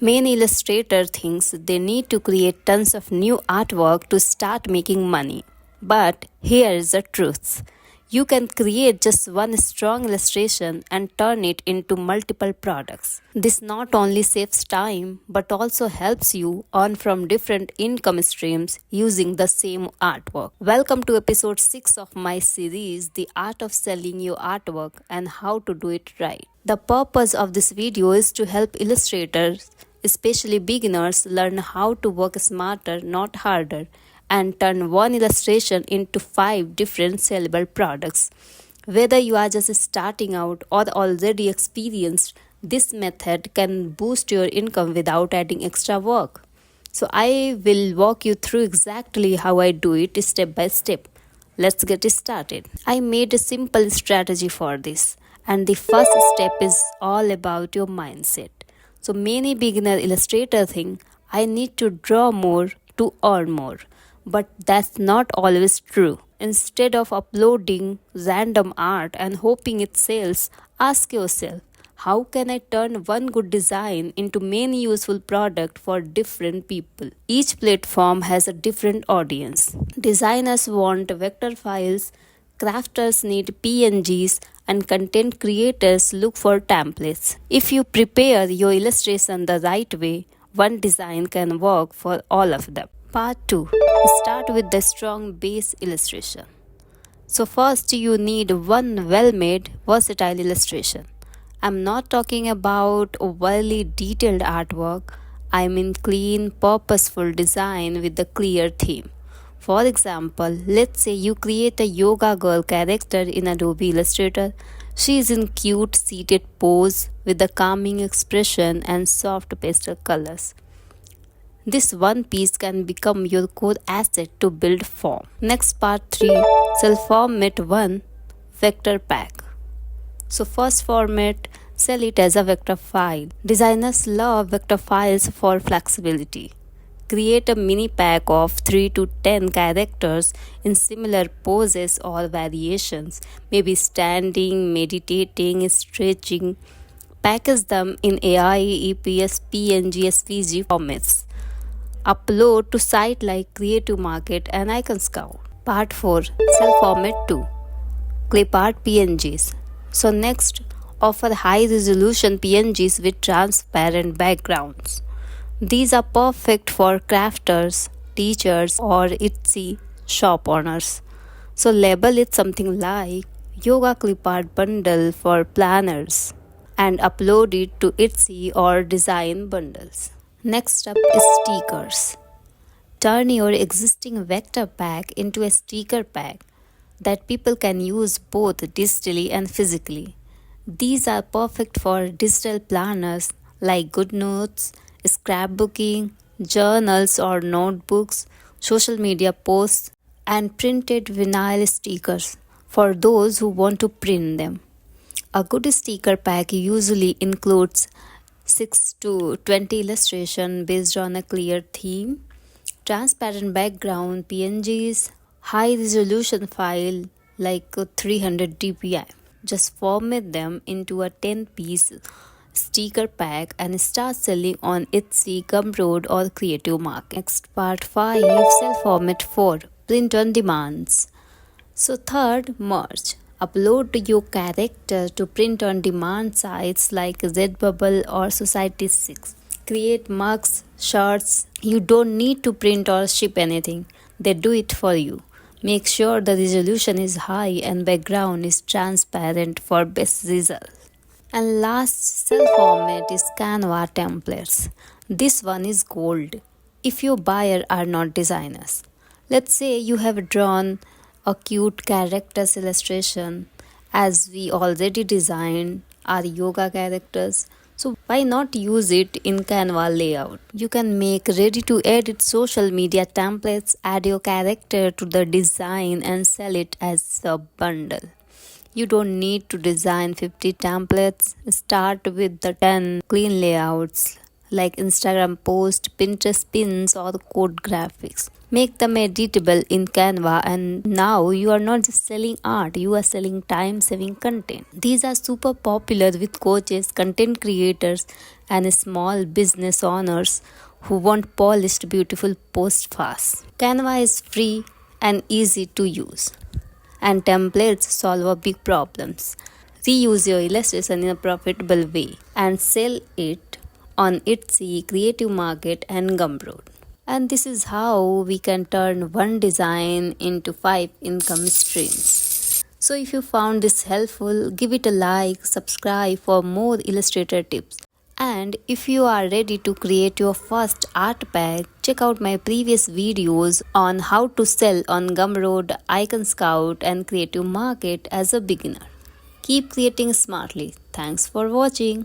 Many illustrators think they need to create tons of new artwork to start making money. But here is the truth. You can create just one strong illustration and turn it into multiple products. This not only saves time but also helps you earn from different income streams using the same artwork. Welcome to episode 6 of my series, The Art of Selling Your Artwork and How to Do It Right. The purpose of this video is to help illustrators, especially beginners, learn how to work smarter, not harder, and turn one illustration into 5 different sellable products. Whether you are just starting out or already experienced, this method can boost your income without adding extra work. So I will walk you through exactly how I do it step by step. Let's get started. I made a simple strategy for this, and the first step is all about your mindset. So many beginner illustrators think I need to draw more to earn more. But that's not always true. Instead of uploading random art and hoping it sells, ask yourself, how can I turn one good design into many useful products for different people? Each platform has a different audience. Designers want vector files, crafters need PNGs, and content creators look for templates. If you prepare your illustration the right way, one design can work for all of them. Part 2. Start with the strong base illustration. So first you need one well-made, versatile illustration. I'm not talking about overly detailed artwork. I mean clean, purposeful design with a clear theme. For example, let's say you create a yoga girl character in Adobe Illustrator. She is in cute seated pose with a calming expression and soft pastel colors. This one piece can become your core asset to build form. Next, part 3, self-format 1 vector pack. So first format, sell it as a vector file. Designers love vector files for flexibility. Create a mini pack of 3 to 10 characters in similar poses or variations, maybe standing, meditating, stretching. Package them in AI, EPS, PNG, SVG formats. Upload to sites like Creative Market and Icon Scout. Part 4. Self Format 2 Clip Art PNGs. So next, offer high resolution PNGs with transparent backgrounds. These are perfect for crafters, teachers, or Etsy shop owners. So label it something like Yoga Clip Art Bundle for planners and upload it to Etsy or Design Bundles. Next up is stickers. Turn your existing vector pack into a sticker pack that people can use both digitally and physically. These are perfect for digital planners like GoodNotes, scrapbooking, journals or notebooks, social media posts, and printed vinyl stickers for those who want to print them. A good sticker pack usually includes 6 to 20 illustration based on a clear theme, transparent background PNGs, high resolution file like 300 dpi. Just format them into a 10-piece sticker pack and start selling on Etsy, Gumroad or Creative Market. Next, part 5, sell format 4, print on demands. So third, merge. Upload your character to print on demand sites like Redbubble or Society6. Create mugs, shirts. You don't need to print or ship anything. They do it for you. Make sure the resolution is high and background is transparent for best results. And last sell format is Canva templates. This one is gold if your buyer are not designers. Let's say you have drawn a cute characters illustration as we already designed our yoga characters. So why not use it in Canva layout? You can make ready to edit social media templates, add your character to the design and sell it as a bundle. You don't need to design 50 templates. Start with the 10 clean layouts like Instagram post, Pinterest pins or code graphics. Make them editable in Canva, and now you are not just selling art, you are selling time saving content. These are super popular with coaches, content creators, and small business owners who want polished, beautiful posts fast. Canva is free and easy to use, and templates solve big problems. Reuse your illustration in a profitable way and sell it on Etsy, Creative Market, and Gumroad. And this is how we can turn one design into 5 income streams. So if you found this helpful, give it a like, subscribe for more Illustrator tips. And if you are ready to create your first art bag, check out my previous videos on how to sell on Gumroad, Icon Scout, and Creative Market as a beginner. Keep creating smartly. Thanks for watching.